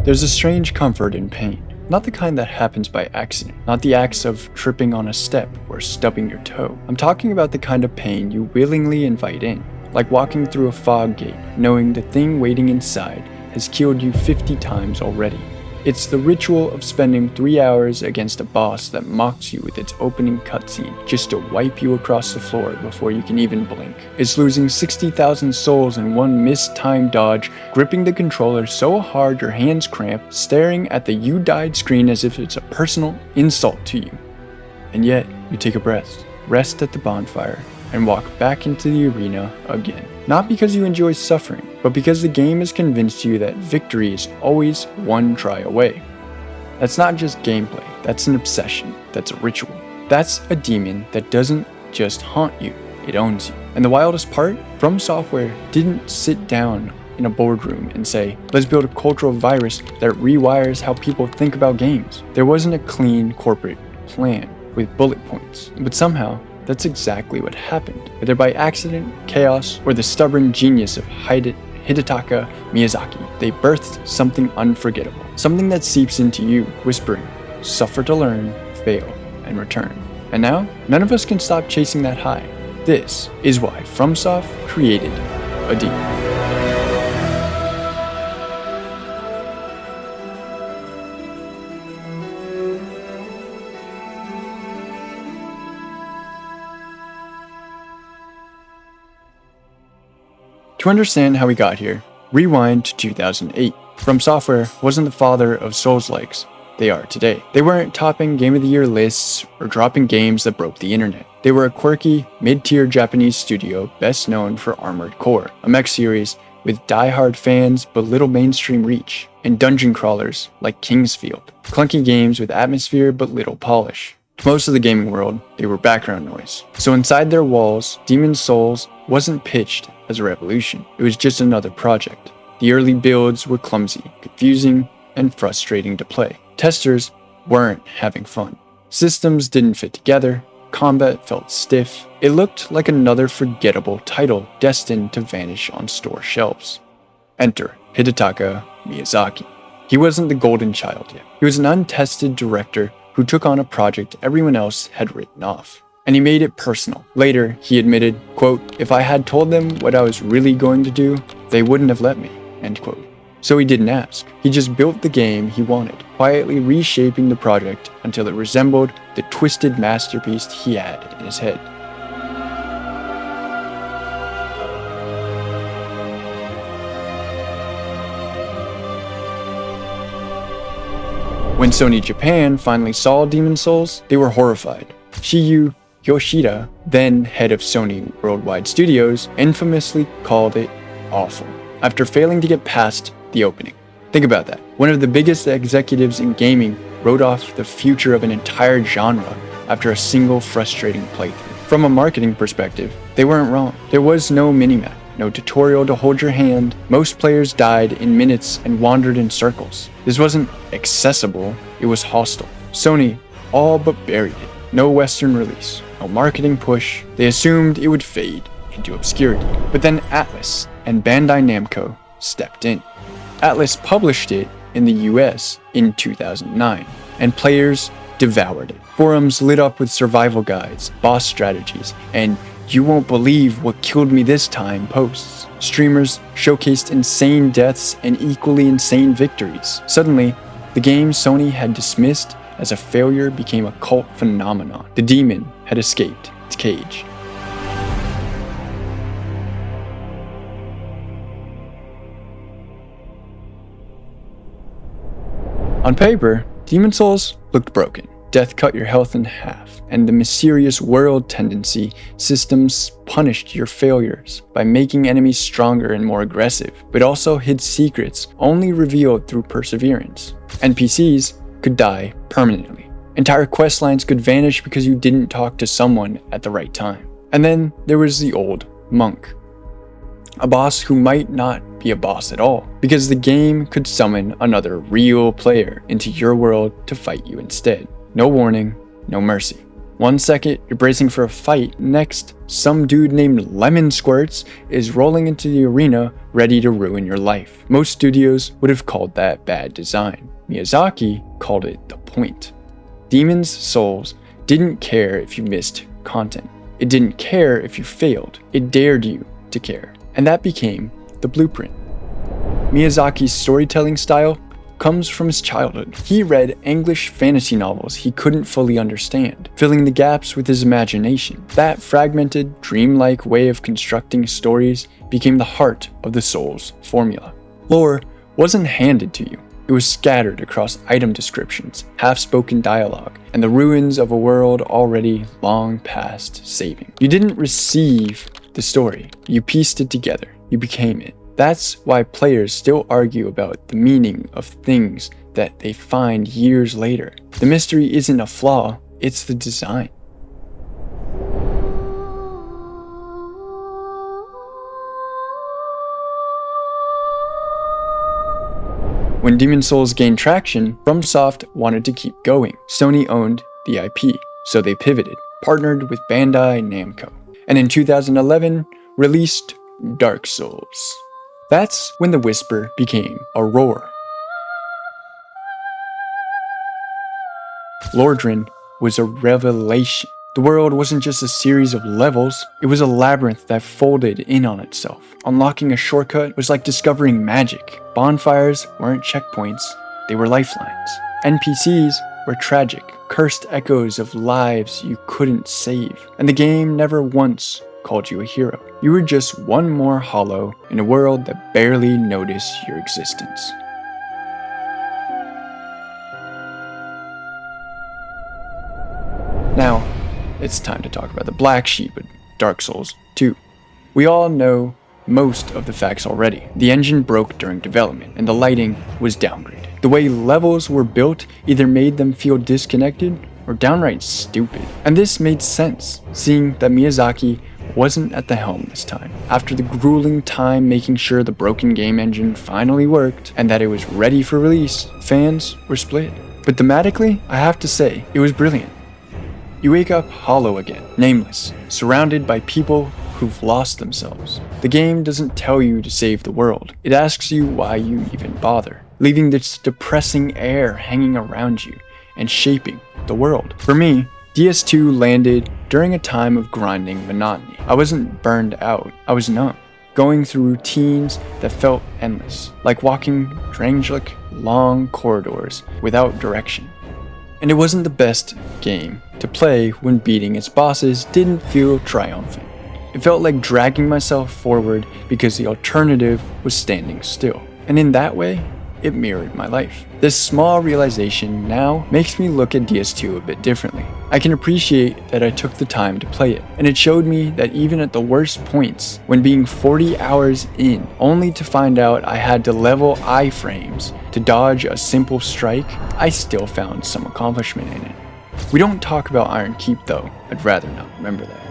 There's a strange comfort in pain. Not the kind that happens by accident, not the acts of tripping on a step or stubbing your toe. I'm talking about the kind of pain you willingly invite in, like walking through a fog gate, knowing the thing waiting inside has killed you 50 times already. It's the ritual of spending 3 hours against a boss that mocks you with its opening cutscene just to wipe you across the floor before you can even blink. It's losing 60,000 souls in one mistimed dodge, gripping the controller so hard your hands cramp, staring at the "you died" screen as if it's a personal insult to you. And yet, you take a breath, rest at the bonfire, and walk back into the arena again. Not because you enjoy suffering, but because the game has convinced you that victory is always one try away. That's not just gameplay, that's an obsession, that's a ritual. That's a demon that doesn't just haunt you, it owns you. And the wildest part? FromSoftware didn't sit down in a boardroom and say, let's build a cultural virus that rewires how people think about games. There wasn't a clean corporate plan with bullet points, but somehow, that's exactly what happened. Whether by accident, chaos, or the stubborn genius of Hidetaka Miyazaki, they birthed something unforgettable. Something that seeps into you, whispering, suffer to learn, fail, and return. And now, none of us can stop chasing that high. This is why FromSoft created a demon. To understand how we got here, rewind to 2008. FromSoftware wasn't the father of Soulslikes they are today. They weren't topping Game of the Year lists or dropping games that broke the internet. They were a quirky, mid-tier Japanese studio best known for Armored Core, a mech series with die-hard fans but little mainstream reach, and dungeon crawlers like Kingsfield, clunky games with atmosphere but little polish. To most of the gaming world, they were background noise. So inside their walls, Demon's Souls wasn't pitched as a revolution. It was just another project. The early builds were clumsy, confusing, and frustrating to play. Testers weren't having fun. Systems didn't fit together. Combat felt stiff. It looked like another forgettable title destined to vanish on store shelves. Enter Hidetaka Miyazaki. He wasn't the golden child yet. He was an untested director who took on a project everyone else had written off. And he made it personal. Later, he admitted, quote, if I had told them what I was really going to do, they wouldn't have let me, end quote. So he didn't ask. He just built the game he wanted, quietly reshaping the project until it resembled the twisted masterpiece he had in his head. When Sony Japan finally saw Demon's Souls, they were horrified. Shiyu Yoshida, then head of Sony Worldwide Studios, infamously called it awful, after failing to get past the opening. Think about that. One of the biggest executives in gaming wrote off the future of an entire genre after a single frustrating playthrough. From a marketing perspective, they weren't wrong. There was no minimap, no tutorial to hold your hand. Most players died in minutes and wandered in circles. This wasn't accessible, it was hostile. Sony all but buried it. No Western release, no marketing push. They assumed it would fade into obscurity. But then Atlus and Bandai Namco stepped in. Atlus published it in the US in 2009, and players devoured it. Forums lit up with survival guides, boss strategies, and "you won't believe what killed me this time" posts. Streamers showcased insane deaths and equally insane victories. Suddenly, the game Sony had dismissed as a failure became a cult phenomenon. The demon had escaped its cage. On paper, Demon's Souls looked broken. Death cut your health in half, and the mysterious world tendency systems punished your failures by making enemies stronger and more aggressive, but also hid secrets only revealed through perseverance. NPCs could die permanently. Entire quest lines could vanish because you didn't talk to someone at the right time. And then there was the old monk, a boss who might not be a boss at all, because the game could summon another real player into your world to fight you instead. No warning, no mercy. One second, you're bracing for a fight. Next, some dude named Lemon Squirts is rolling into the arena ready to ruin your life. Most studios would have called that bad design. Miyazaki called it the point. Demon's Souls didn't care if you missed content. It didn't care if you failed. It dared you to care. And that became the blueprint. Miyazaki's storytelling style comes from his childhood. He read English fantasy novels he couldn't fully understand, filling the gaps with his imagination. That fragmented, dreamlike way of constructing stories became the heart of the Souls formula. Lore wasn't handed to you. It was scattered across item descriptions, half-spoken dialogue, and the ruins of a world already long past saving. You didn't receive the story. You pieced it together. You became it. That's why players still argue about the meaning of things that they find years later. The mystery isn't a flaw, it's the design. When Demon's Souls gained traction, FromSoft wanted to keep going. Sony owned the IP, so they pivoted, partnered with Bandai Namco, and in 2011 released Dark Souls. That's when the whisper became a roar. Lordran was a revelation. The world wasn't just a series of levels, it was a labyrinth that folded in on itself. Unlocking a shortcut was like discovering magic. Bonfires weren't checkpoints, they were lifelines. NPCs were tragic, cursed echoes of lives you couldn't save. And the game never once called you a hero. You were just one more hollow in a world that barely noticed your existence. Now, it's time to talk about the black sheep of Dark Souls 2. We all know most of the facts already. The engine broke during development, and the lighting was downgraded. The way levels were built either made them feel disconnected or downright stupid. And this made sense, seeing that Miyazaki wasn't at the helm this time. After the grueling time making sure the broken game engine finally worked and that it was ready for release, fans were split. But thematically, I have to say, it was brilliant. You wake up hollow again, nameless, surrounded by people who've lost themselves. The game doesn't tell you to save the world. It asks you why you even bother, leaving this depressing air hanging around you and shaping the world. For me, DS2 landed during a time of grinding monotony. I wasn't burned out, I was numb, going through routines that felt endless, like walking Drangleic long corridors without direction. And it wasn't the best game to play when beating its bosses didn't feel triumphant. It felt like dragging myself forward because the alternative was standing still. And in that way, it mirrored my life. This small realization now makes me look at DS2 a bit differently. I can appreciate that I took the time to play it, and it showed me that even at the worst points, when being 40 hours in, only to find out I had to level iframes to dodge a simple strike, I still found some accomplishment in it. We don't talk about Iron Keep though, I'd rather not remember that.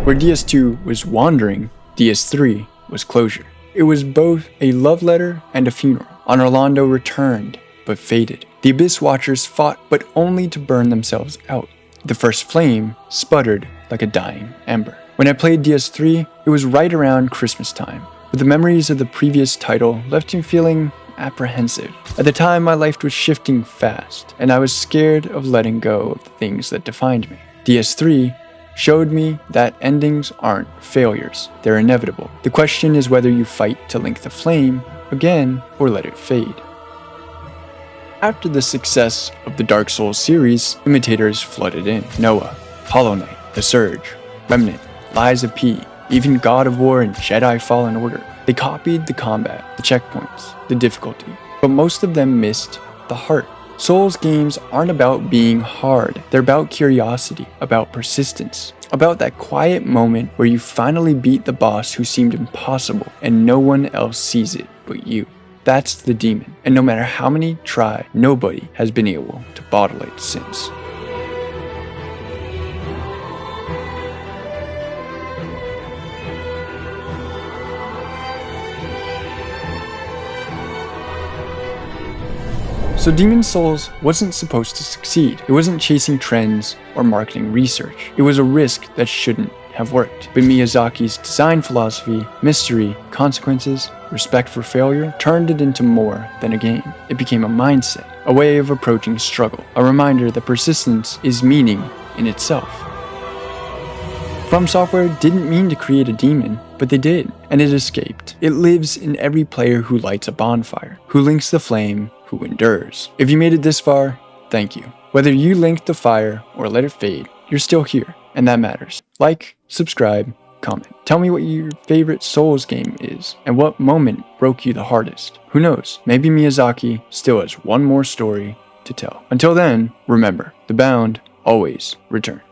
Where DS2 was wandering, DS3 was closure. It was both a love letter and a funeral. An Orlando returned, but faded. The Abyss Watchers fought, but only to burn themselves out. The first flame sputtered like a dying ember. When I played DS3, it was right around Christmas time, but the memories of the previous title left me feeling apprehensive. At the time, my life was shifting fast, and I was scared of letting go of the things that defined me. DS3 showed me that endings aren't failures, they're inevitable. The question is whether you fight to link the flame again or let it fade. After the success of the Dark Souls series, imitators flooded in. Noah, Hollow Knight, The Surge, Remnant, Lies of P, even God of War and Jedi Fallen Order. They copied the combat, the checkpoints, the difficulty, but most of them missed the heart. Souls games aren't about being hard, they're about curiosity, about persistence, about that quiet moment where you finally beat the boss who seemed impossible and no one else sees it but you. That's the demon, and no matter how many try, nobody has been able to bottle it since. So Demon's Souls wasn't supposed to succeed. It wasn't chasing trends or marketing research. It was a risk that shouldn't have worked. But Miyazaki's design philosophy, mystery, consequences, respect for failure turned it into more than a game. It became a mindset, a way of approaching struggle, a reminder that persistence is meaning in itself. FromSoftware didn't mean to create a demon, but they did, and it escaped. It lives in every player who lights a bonfire, who links the flame, who endures. If you made it this far, thank you. Whether you linked the fire or let it fade, you're still here, and that matters. Like, subscribe, comment. Tell me what your favorite Souls game is, and what moment broke you the hardest. Who knows, maybe Miyazaki still has one more story to tell. Until then, remember, the bound always return.